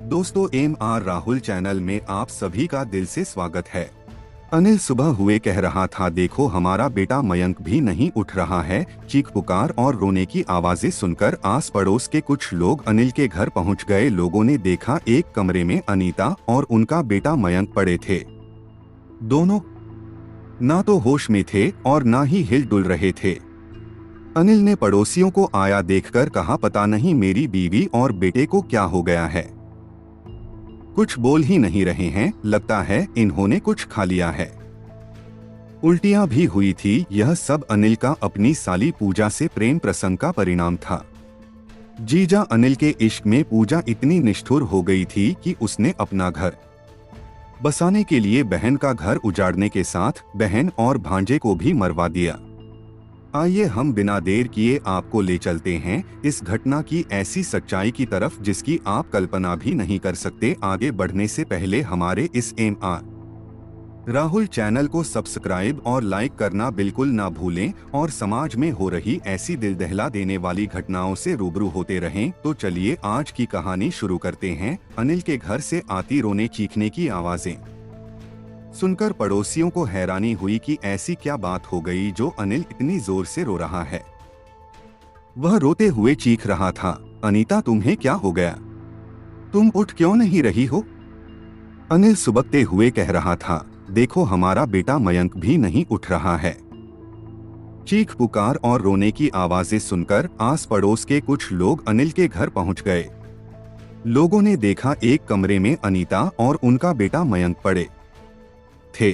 दोस्तों, MR Rahul channel में आप सभी का दिल से स्वागत है। अनिल सुबह हुए कह रहा था, देखो हमारा बेटा मयंक भी नहीं उठ रहा है। चीख पुकार और रोने की आवाजें सुनकर आस पड़ोस के कुछ लोग अनिल के घर पहुंच गए। लोगों ने देखा एक कमरे में अनीता और उनका बेटा मयंक पड़े थे। दोनों ना तो होश में थे और ना ही हिल डुल रहे थे। अनिल ने पड़ोसियों को आया देखकर कहा, पता नहीं मेरी बीवी और बेटे को क्या हो गया है। कुछ बोल ही नहीं रहे हैं, लगता है इन्होंने कुछ खा लिया है। उल्टियां भी हुई थी। यह सब अनिल का अपनी साली पूजा से प्रेम प्रसंग का परिणाम था। जीजा अनिल के इश्क में पूजा इतनी निष्ठुर हो गई थी कि उसने अपना घर बसाने के लिए बहन का घर उजाड़ने के साथ बहन और भांजे को भी मरवा दिया। आइए हम बिना देर किए आपको ले चलते हैं इस घटना की ऐसी सच्चाई की तरफ जिसकी आप कल्पना भी नहीं कर सकते। आगे बढ़ने से पहले हमारे इस MR राहुल चैनल को सब्सक्राइब और लाइक करना बिल्कुल ना भूलें और समाज में हो रही ऐसी दिल दहला देने वाली घटनाओं से रूबरू होते रहें। तो चलिए आज की कहानी शुरू करते हैं। अनिल के घर से आती रोने चीखने की आवाजें सुनकर पड़ोसियों को हैरानी हुई कि ऐसी क्या बात हो गई जो अनिल इतनी जोर से रो रहा है। वह रोते हुए चीख रहा था, अनीता तुम्हें क्या हो गया? तुम उठ क्यों नहीं रही हो? अनिल सुबकते हुए कह रहा था, देखो हमारा बेटा मयंक भी नहीं उठ रहा है। चीख पुकार और रोने की आवाजें सुनकर आस पड़ोस के कुछ लोग अनिल के घर पहुंच गए। लोगों ने देखा एक कमरे में अनीता और उनका बेटा मयंक पड़े थे।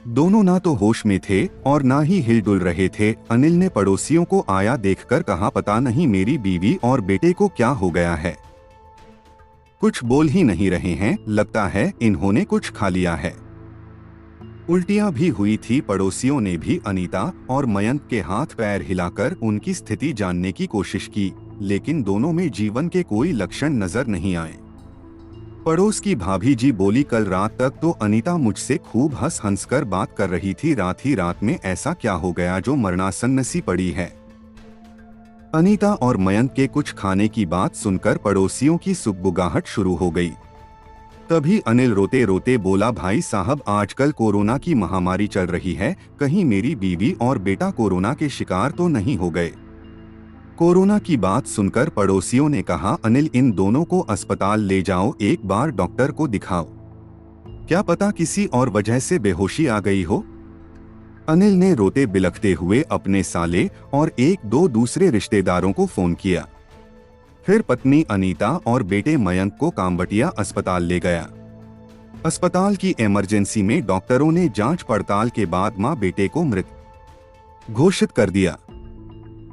दोनों ना तो होश में थे और ना ही हिल डुल रहे थे। अनिल ने पड़ोसियों को आया देखकर कहा, पता नहीं मेरी बीवी और बेटे को क्या हो गया है। कुछ बोल ही नहीं रहे हैं, लगता है इन्होंने कुछ खा लिया है। उल्टियां भी हुई थी। पड़ोसियों ने भी अनीता और मयंक के हाथ पैर हिलाकर उनकी स्थिति जानने की कोशिश की, लेकिन दोनों में जीवन के कोई लक्षण नजर नहीं आए। पड़ोस की भाभी जी बोली, कल रात तक तो अनीता मुझसे खूब हंस कर बात कर रही थी। रात ही रात में ऐसा क्या हो गया जो मरणासन्न सी पड़ी है। अनीता और मयंक के कुछ खाने की बात सुनकर पड़ोसियों की सुगबुगाहट शुरू हो गई। तभी अनिल रोते रोते बोला, भाई साहब आजकल कोरोना की महामारी चल रही है, कहीं मेरी बीवी और बेटा कोरोना के शिकार तो नहीं हो गए। कोरोना की बात सुनकर पड़ोसियों ने कहा, अनिल इन दोनों को अस्पताल ले जाओ, एक बार डॉक्टर को दिखाओ, क्या पता किसी और वजह से बेहोशी आ गई हो। अनिल ने रोते बिलखते हुए अपने साले और एक दो दूसरे रिश्तेदारों को फोन किया। फिर पत्नी अनीता और बेटे मयंक को कामबटिया अस्पताल ले गया। अस्पताल की इमरजेंसी में डॉक्टरों ने जांच पड़ताल के बाद मां बेटे को मृत घोषित कर दिया।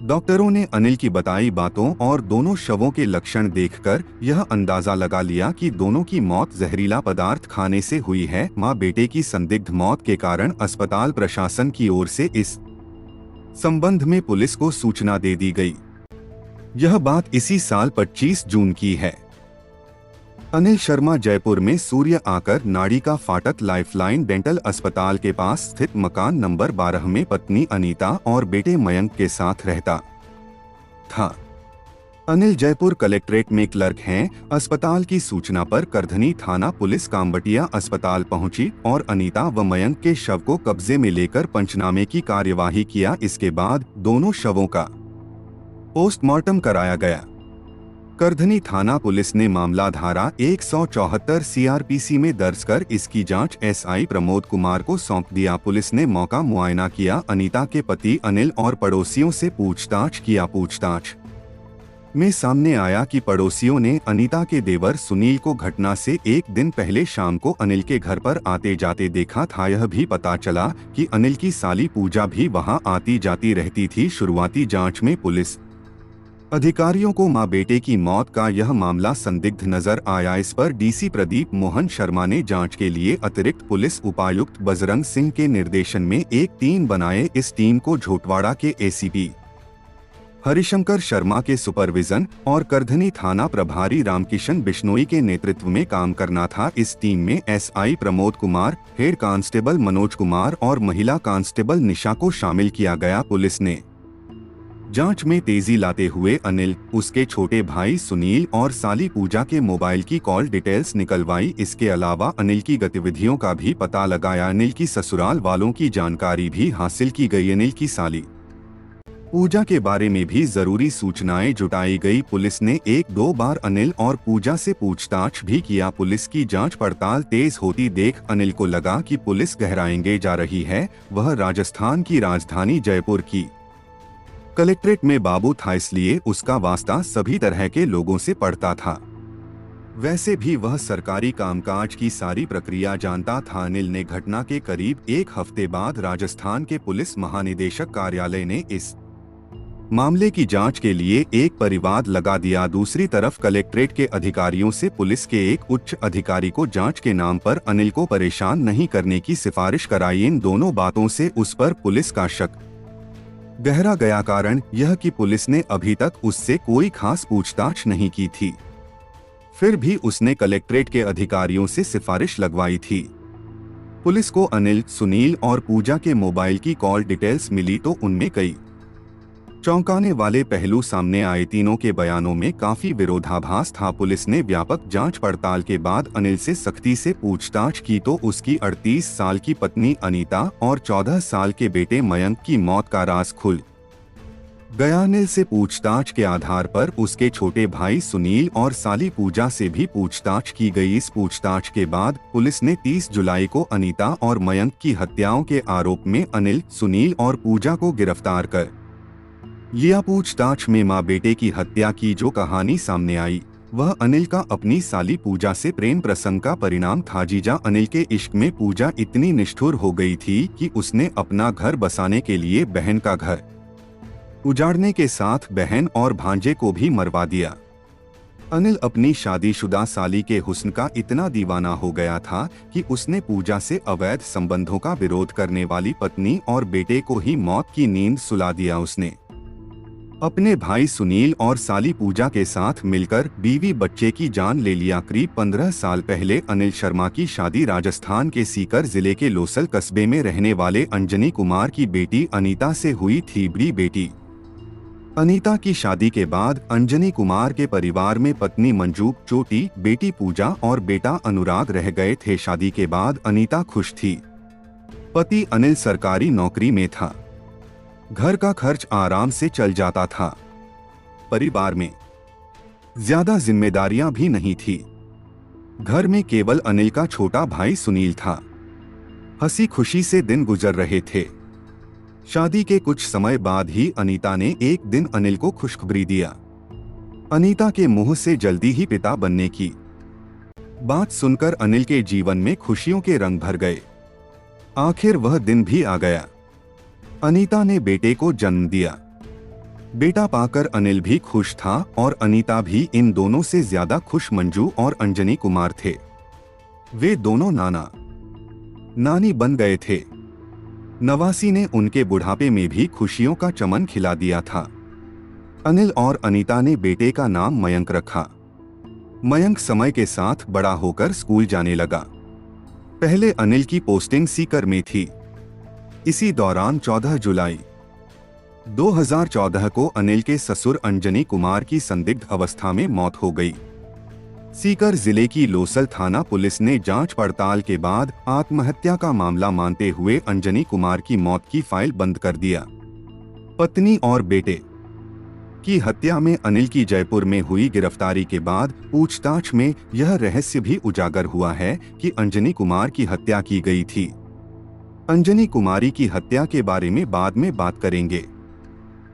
डॉक्टरों ने अनिल की बताई बातों और दोनों शवों के लक्षण देखकर यह अंदाजा लगा लिया कि दोनों की मौत जहरीला पदार्थ खाने से हुई है। मां बेटे की संदिग्ध मौत के कारण अस्पताल प्रशासन की ओर से इस संबंध में पुलिस को सूचना दे दी गई। यह बात इसी साल 25 जून की है। अनिल शर्मा जयपुर में सूर्य आकर नाड़ी का फाटक लाइफलाइन डेंटल अस्पताल के पास स्थित मकान नंबर 12 में पत्नी अनीता और बेटे मयंक के साथ रहता था। अनिल जयपुर कलेक्ट्रेट में क्लर्क हैं। अस्पताल की सूचना पर करधनी थाना पुलिस कामबटिया अस्पताल पहुंची और अनीता व मयंक के शव को कब्जे में लेकर पंचनामे की कार्यवाही किया। इसके बाद दोनों शवों का पोस्टमार्टम कराया गया। करधनी थाना पुलिस ने मामला धारा 174 CRPC में दर्ज कर इसकी जांच SI प्रमोद कुमार को सौंप दिया। पुलिस ने मौका मुआयना किया। अनीता के पति अनिल और पड़ोसियों से पूछताछ किया। पूछताछ में सामने आया कि पड़ोसियों ने अनीता के देवर सुनील को घटना से एक दिन पहले शाम को अनिल के घर पर आते जाते देखा था। यह भी पता चला कि अनिल की साली पूजा भी वहां आती जाती रहती थी। शुरुआती जांच में पुलिस अधिकारियों को मां बेटे की मौत का यह मामला संदिग्ध नजर आया। इस पर DC प्रदीप मोहन शर्मा ने जांच के लिए अतिरिक्त पुलिस उपायुक्त बजरंग सिंह के निर्देशन में एक टीम बनाए। इस टीम को झोटवाड़ा के ACP हरिशंकर शर्मा के सुपरविजन और करधनी थाना प्रभारी रामकिशन बिश्नोई के नेतृत्व में काम करना था। इस टीम में SI Pramod Kumar, head constable Manoj Kumar और महिला कांस्टेबल निशा को शामिल किया गया। पुलिस ने जांच में तेजी लाते हुए अनिल, उसके छोटे भाई सुनील और साली पूजा के मोबाइल की कॉल डिटेल्स निकलवाई। इसके अलावा अनिल की गतिविधियों का भी पता लगाया। अनिल की ससुराल वालों की जानकारी भी हासिल की गई। अनिल की साली पूजा के बारे में भी जरूरी सूचनाएं जुटाई गई। पुलिस ने एक दो बार अनिल और पूजा से पूछताछ भी किया। पुलिस की जांच पड़ताल तेज होती देख अनिल को लगा कि पुलिस गहराएंगे जा रही है। वह राजस्थान की राजधानी जयपुर की कलेक्ट्रेट में बाबू था, इसलिए उसका वास्ता सभी तरह के लोगों से पड़ता था। वैसे भी वह सरकारी कामकाज की सारी प्रक्रिया जानता था। अनिल ने घटना के करीब एक हफ्ते बाद राजस्थान के पुलिस महानिदेशक कार्यालय ने इस मामले की जांच के लिए एक परिवाद लगा दिया। दूसरी तरफ कलेक्ट्रेट के अधिकारियों से पुलिस के एक उच्च अधिकारी को जांच के नाम पर अनिल को परेशान नहीं करने की सिफारिश कराई। इन दोनों बातों से उस पर पुलिस का शक गहरा गया। कारण यह कि पुलिस ने अभी तक उससे कोई खास पूछताछ नहीं की थी। फिर भी उसने कलेक्ट्रेट के अधिकारियों से सिफारिश लगवाई थी। पुलिस को अनिल, सुनील और पूजा के मोबाइल की कॉल डिटेल्स मिली तो उनमें कई चौंकाने वाले पहलू सामने आए। तीनों के बयानों में काफी विरोधाभास था। पुलिस ने व्यापक जांच पड़ताल के बाद अनिल से सख्ती से पूछताछ की तो उसकी 38 साल की पत्नी अनीता और 14 साल के बेटे मयंक की मौत का राज खुल गया। अनिल से पूछताछ के आधार पर उसके छोटे भाई सुनील और साली पूजा से भी पूछताछ की गई। इस पूछताछ के बाद पुलिस ने 30 जुलाई को अनीता और मयंक की हत्याओं के आरोप में अनिल, सुनील और पूजा को गिरफ्तार कर लिया। पूछताछ में मां बेटे की हत्या की जो कहानी सामने आई वह अनिल का अपनी साली पूजा से प्रेम प्रसंग का परिणाम था। जीजा अनिल के इश्क में पूजा इतनी निष्ठुर हो गई थी कि उसने अपना घर बसाने के लिए बहन का घर उजाड़ने के साथ बहन और भांजे को भी मरवा दिया। अनिल अपनी शादीशुदा साली के हुस्न का इतना दीवाना हो गया था कि उसने पूजा से अवैध संबंधों का विरोध करने वाली पत्नी और बेटे को ही मौत की नींद सुला दिया। उसने अपने भाई सुनील और साली पूजा के साथ मिलकर बीवी बच्चे की जान ले लिया। करीब 15 साल पहले अनिल शर्मा की शादी राजस्थान के सीकर जिले के लोसल कस्बे में रहने वाले अंजनी कुमार की बेटी अनीता से हुई थी। बड़ी बेटी अनीता की शादी के बाद अंजनी कुमार के परिवार में पत्नी मंजू, चोटी, बेटी पूजा और बेटा अनुराग रह गए थे। शादी के बाद अनीता खुश थी। पति अनिल सरकारी नौकरी में था। घर का खर्च आराम से चल जाता था। परिवार में ज्यादा जिम्मेदारियां भी नहीं थी। घर में केवल अनिल का छोटा भाई सुनील था। हंसी खुशी से दिन गुजर रहे थे। शादी के कुछ समय बाद ही अनीता ने एक दिन अनिल को खुशखबरी दिया। अनीता के मुंह से जल्दी ही पिता बनने की बात सुनकर अनिल के जीवन में खुशियों के रंग भर गए। आखिर वह दिन भी आ गया। अनीता ने बेटे को जन्म दिया। बेटा पाकर अनिल भी खुश था और अनीता भी। इन दोनों से ज्यादा खुश मंजू और अंजनी कुमार थे। वे दोनों नाना नानी बन गए थे। नवासी ने उनके बुढ़ापे में भी खुशियों का चमन खिला दिया था। अनिल और अनीता ने बेटे का नाम मयंक रखा। मयंक समय के साथ बड़ा होकर स्कूल जाने लगा। पहले अनिल की पोस्टिंग सीकर में थी। इसी दौरान 14 जुलाई 2014 को अनिल के ससुर अंजनी कुमार की संदिग्ध अवस्था में मौत हो गई। सीकर जिले की लोसल थाना पुलिस ने जांच पड़ताल के बाद आत्महत्या का मामला मानते हुए अंजनी कुमार की मौत की फाइल बंद कर दिया। पत्नी और बेटे की हत्या में अनिल की जयपुर में हुई गिरफ्तारी के बाद पूछताछ में यह रहस्य भी उजागर हुआ है कि अंजनी कुमार की हत्या की गई थी। अंजनी कुमारी की हत्या के बारे में बाद में बात करेंगे।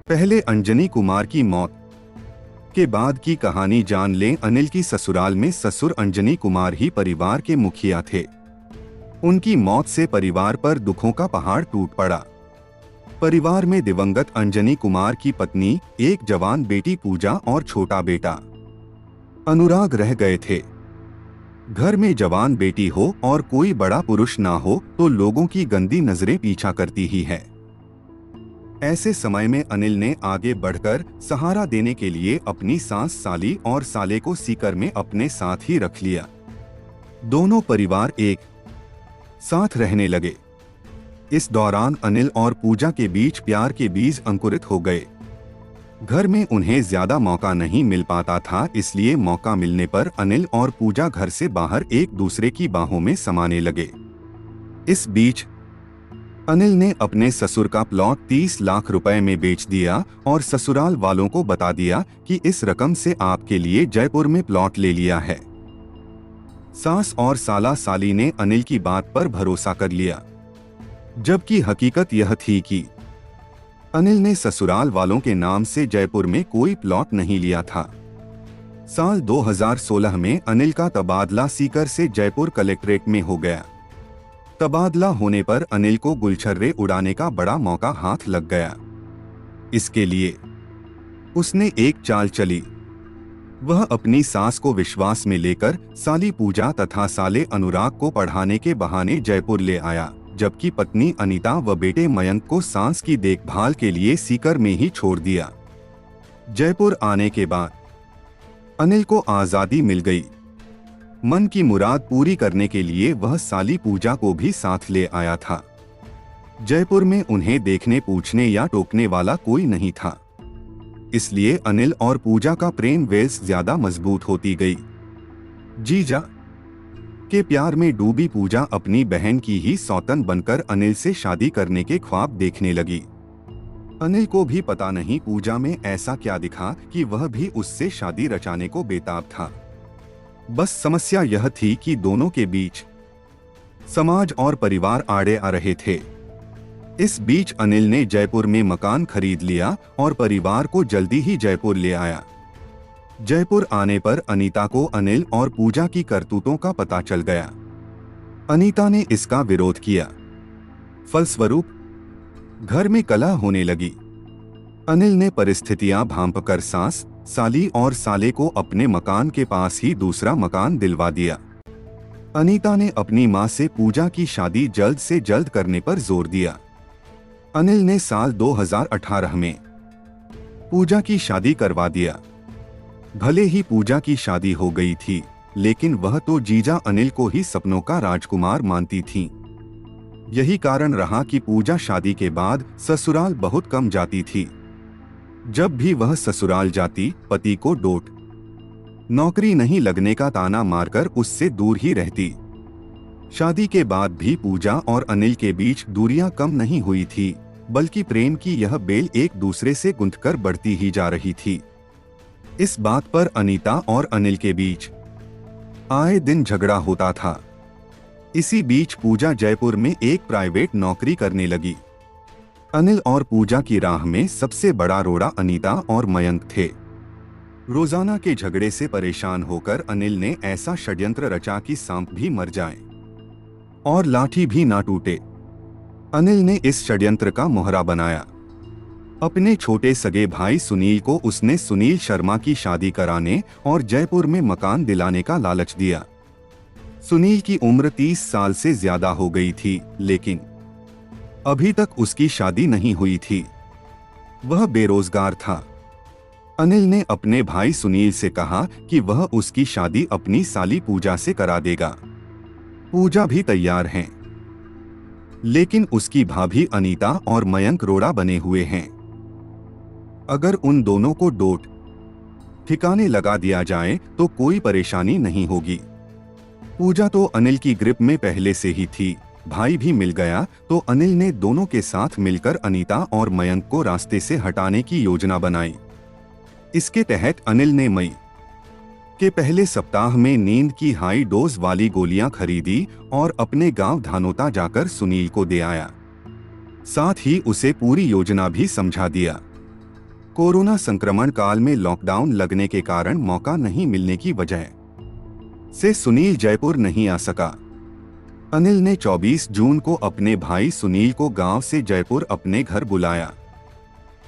पहले अंजनी कुमार की मौत के बाद की कहानी जान लें। अनिल की ससुराल में ससुर अंजनी कुमार ही परिवार के मुखिया थे। उनकी मौत से परिवार पर दुखों का पहाड़ टूट पड़ा। परिवार में दिवंगत अंजनी कुमार की पत्नी, एक जवान बेटी पूजा और छोटा बेटा अनुराग रह गए थे। घर में जवान बेटी हो और कोई बड़ा पुरुष ना हो तो लोगों की गंदी नजरें पीछा करती ही है। ऐसे समय में अनिल ने आगे बढ़कर सहारा देने के लिए अपनी सास, साली और साले को सीकर में अपने साथ ही रख लिया। दोनों परिवार एक साथ रहने लगे। इस दौरान अनिल और पूजा के बीच प्यार के बीज अंकुरित हो गए। घर में उन्हें ज्यादा मौका नहीं मिल पाता था, इसलिए मौका मिलने पर अनिल और पूजा घर से बाहर एक दूसरे की बाहों में समाने लगे। इस बीच अनिल ने अपने ससुर का प्लॉट 30 लाख रुपए में बेच दिया और ससुराल वालों को बता दिया कि इस रकम से आपके लिए जयपुर में प्लॉट ले लिया है। सास और साला साली ने अनिल की बात पर भरोसा कर लिया, जबकि हकीकत यह थी कि अनिल ने ससुराल वालों के नाम से जयपुर में कोई प्लॉट नहीं लिया था। साल 2016 में अनिल का तबादला सीकर से जयपुर कलेक्ट्रेट में हो गया। तबादला होने पर अनिल को गुलछर्रे उड़ाने का बड़ा मौका हाथ लग गया। इसके लिए उसने एक चाल चली। वह अपनी सास को विश्वास में लेकर साली पूजा तथा साले अनुराग को पढ़ाने के बहाने जयपुर ले आया, जबकि पत्नी अनीता व बेटे मयंक को सांस की देखभाल के लिए सीकर में ही छोड़ दिया। जयपुर आने के बाद अनिल को आजादी मिल गई। मन की मुराद पूरी करने के लिए वह साली पूजा को भी साथ ले आया था। जयपुर में उन्हें देखने, पूछने या टोकने वाला कोई नहीं था, इसलिए अनिल और पूजा का प्रेम वेल्स ज्यादा मजबूत होती गई। जीजा के प्यार में डूबी पूजा अपनी बहन की ही सौतन बनकर अनिल से शादी करने के ख्वाब देखने लगी। अनिल को भी पता नहीं पूजा में ऐसा क्या दिखा कि वह भी उससे शादी रचाने को बेताब था। बस समस्या यह थी कि दोनों के बीच समाज और परिवार आड़े आ रहे थे। इस बीच अनिल ने जयपुर में मकान खरीद लिया और परिवार को जल्दी ही जयपुर ले आया। जयपुर आने पर अनीता को अनिल और पूजा की करतूतों का पता चल गया। अनीता ने इसका विरोध किया। फलस्वरूप घर में कलह होने लगी। अनिल ने परिस्थितियां भांपकर सास, साली और साले को अपने मकान के पास ही दूसरा मकान दिलवा दिया। अनीता ने अपनी मां से पूजा की शादी जल्द से जल्द करने पर जोर दिया। अनिल ने साल 2018 में पूजा की शादी करवा दिया। भले ही पूजा की शादी हो गई थी, लेकिन वह तो जीजा अनिल को ही सपनों का राजकुमार मानती थीं। यही कारण रहा कि पूजा शादी के बाद ससुराल बहुत कम जाती थी। जब भी वह ससुराल जाती, पति को डोट, नौकरी नहीं लगने का ताना मारकर उससे दूर ही रहती। शादी के बाद भी पूजा और अनिल के बीच दूरियां कम नहीं हुई थी, बल्कि प्रेम की यह बेल एक दूसरे से गुंथकर बढ़ती ही जा रही थी। इस बात पर अनीता और अनिल के बीच आए दिन झगड़ा होता था। इसी बीच पूजा जयपुर में एक प्राइवेट नौकरी करने लगी। अनिल और पूजा की राह में सबसे बड़ा रोड़ा अनीता और मयंक थे। रोजाना के झगड़े से परेशान होकर अनिल ने ऐसा षड्यंत्र रचा कि सांप भी मर जाए और लाठी भी ना टूटे। अनिल ने इस षड्यंत्र का मोहरा बनाया। अपने छोटे सगे भाई सुनील को उसने सुनील शर्मा की शादी कराने और जयपुर में मकान दिलाने का लालच दिया। सुनील की उम्र 30 साल से ज्यादा हो गई थी, लेकिन अभी तक उसकी शादी नहीं हुई थी। वह बेरोजगार था। अनिल ने अपने भाई सुनील से कहा कि वह उसकी शादी अपनी साली पूजा से करा देगा। पूजा भी तैयार हैं, लेकिन उसकी भाभी अनीता और मयंक रोड़ा बने हुए हैं। अगर उन दोनों को डोट ठिकाने लगा दिया जाए तो कोई परेशानी नहीं होगी। पूजा तो अनिल की ग्रिप में पहले से ही थी। भाई भी मिल गया तो अनिल ने दोनों के साथ मिलकर अनीता और मयंक को रास्ते से हटाने की योजना बनाई। इसके तहत अनिल ने मई के पहले सप्ताह में नींद की हाई डोज वाली गोलियां खरीदी और अपने गांव धानोता जाकर सुनील को दे आया। साथ ही उसे पूरी योजना भी समझा दिया। कोरोना संक्रमण काल में लॉकडाउन लगने के कारण मौका नहीं मिलने की वजह से सुनील जयपुर नहीं आ सका। अनिल ने 24 जून को अपने भाई सुनील को गांव से जयपुर अपने घर बुलाया।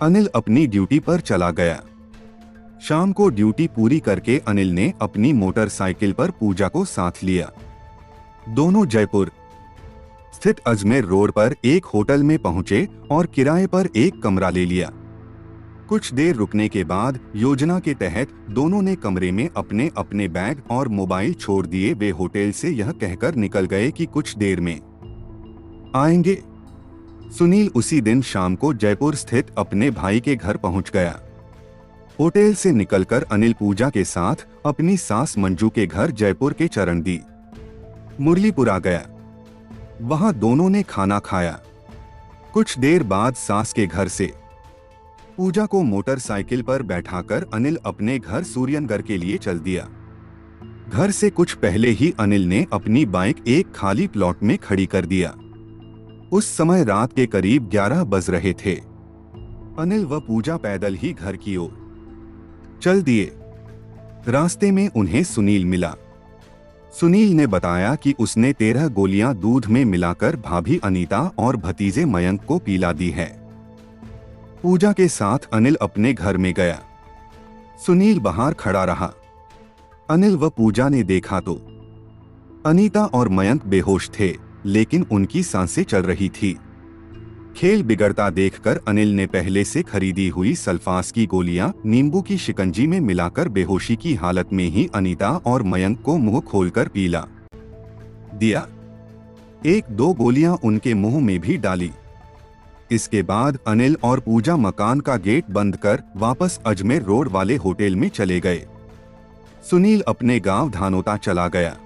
अनिल अपनी ड्यूटी पर चला गया। शाम को ड्यूटी पूरी करके अनिल ने अपनी मोटरसाइकिल पर पूजा को साथ लिया। दोनों जयपुर स्थित अजमेर रोड पर एक होटल में पहुंचे और किराए पर एक कमरा ले लिया। कुछ देर रुकने के बाद योजना के तहत दोनों ने कमरे में अपने अपने बैग और मोबाइल छोड़ दिए। वे होटल से यह कहकर निकल गए कि कुछ देर में आएंगे। सुनील उसी दिन शाम को जयपुर स्थित अपने भाई के घर पहुंच गया। होटल से निकलकर अनिल पूजा के साथ अपनी सास मंजू के घर जयपुर के चरणदी मुरलीपुरा गया। वहां दोनों ने खाना खाया। कुछ देर बाद सास के घर से पूजा को मोटरसाइकिल पर बैठाकर अनिल अपने घर सूर्यनगर के लिए चल दिया। घर से कुछ पहले ही अनिल ने अपनी बाइक एक खाली प्लॉट में खड़ी कर दिया। उस समय रात के करीब 11 बज रहे थे। अनिल व पूजा पैदल ही घर की ओर चल दिए। रास्ते में उन्हें सुनील मिला। सुनील ने बताया कि उसने 13 गोलियां दूध में मिलाकर भाभी अनीता और भतीजे मयंक को पिला दी है। पूजा के साथ अनिल अपने घर में गया। सुनील बाहर खड़ा रहा। अनिल व पूजा ने देखा तो अनीता और मयंक बेहोश थे, लेकिन उनकी सांसें चल रही थी। खेल बिगड़ता देखकर अनिल ने पहले से खरीदी हुई सल्फास की गोलियां नींबू की शिकंजी में मिलाकर बेहोशी की हालत में ही अनीता और मयंक को मुंह खोलकर पिला दिया। 1-2 गोलियां उनके मुंह में भी डाली। इसके बाद अनिल और पूजा मकान का गेट बंद कर वापस अजमेर रोड वाले होटल में चले गए। सुनील अपने गांव धानोता चला गया।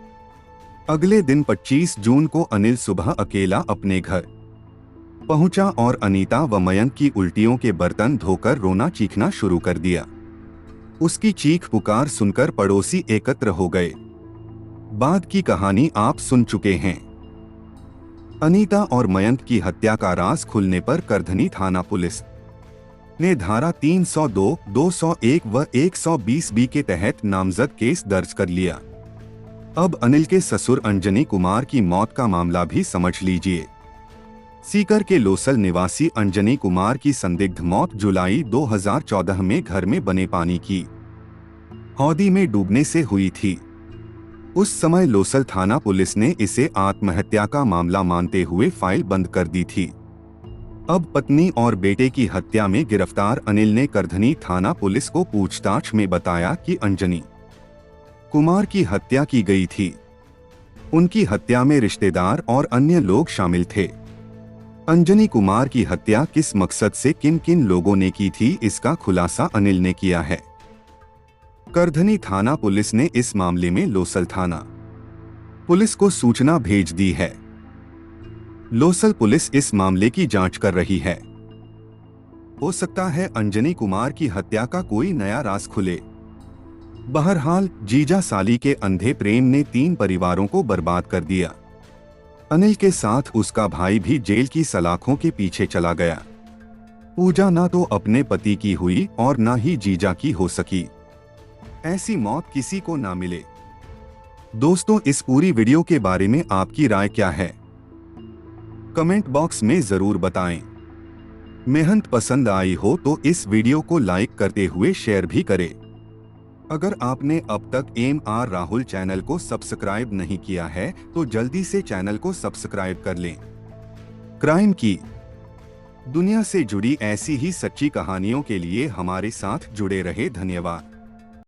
अगले दिन 25 जून को अनिल सुबह अकेला अपने घर पहुंचा और अनीता व मयंक की उल्टियों के बर्तन धोकर रोना चीखना शुरू कर दिया। उसकी चीख पुकार सुनकर पड़ोसी एकत्र हो गए। बाद की कहानी आप सुन चुके हैं। अनीता और मयंक की हत्या का राज खुलने पर करधनी थाना पुलिस ने धारा 302, 201 व 120 बी के तहत नामजद केस दर्ज कर लिया। अब अनिल के ससुर अंजनी कुमार की मौत का मामला भी समझ लीजिए। सीकर के लोसल निवासी अंजनी कुमार की संदिग्ध मौत जुलाई 2014 में घर में बने पानी की हौदी में डूबने से हुई थी। उस समय लोसल थाना पुलिस ने इसे आत्महत्या का मामला मानते हुए फाइल बंद कर दी थी। अब पत्नी और बेटे की हत्या में गिरफ्तार अनिल ने करधनी थाना पुलिस को पूछताछ में बताया कि अंजनी कुमार की हत्या की गई थी। उनकी हत्या में रिश्तेदार और अन्य लोग शामिल थे। अंजनी कुमार की हत्या किस मकसद से किन किन लोगों ने की थी, इसका खुलासा अनिल ने किया है। करधनी थाना पुलिस ने इस मामले में लोसल थाना पुलिस को सूचना भेज दी है। लोसल पुलिस इस मामले की जांच कर रही है। हो सकता है अंजनी कुमार की हत्या का कोई नया राज खुले। बहरहाल जीजा साली के अंधे प्रेम ने 3 परिवारों को बर्बाद कर दिया। अनिल के साथ उसका भाई भी जेल की सलाखों के पीछे चला गया। पूजा ना तो अपने पति की हुई और ना ही जीजा की हो सकी। ऐसी मौत किसी को ना मिले। दोस्तों, इस पूरी वीडियो के बारे में आपकी राय क्या है? कमेंट बॉक्स में जरूर बताएं। मेहनत पसंद आई हो तो इस वीडियो को लाइक करते हुए शेयर भी करें। अगर आपने अब तक MR राहुल चैनल को सब्सक्राइब नहीं किया है तो जल्दी से चैनल को सब्सक्राइब कर लें। क्राइम की दुनिया से जुड़ी ऐसी ही सच्ची कहानियों के लिए हमारे साथ जुड़े रहे। धन्यवाद।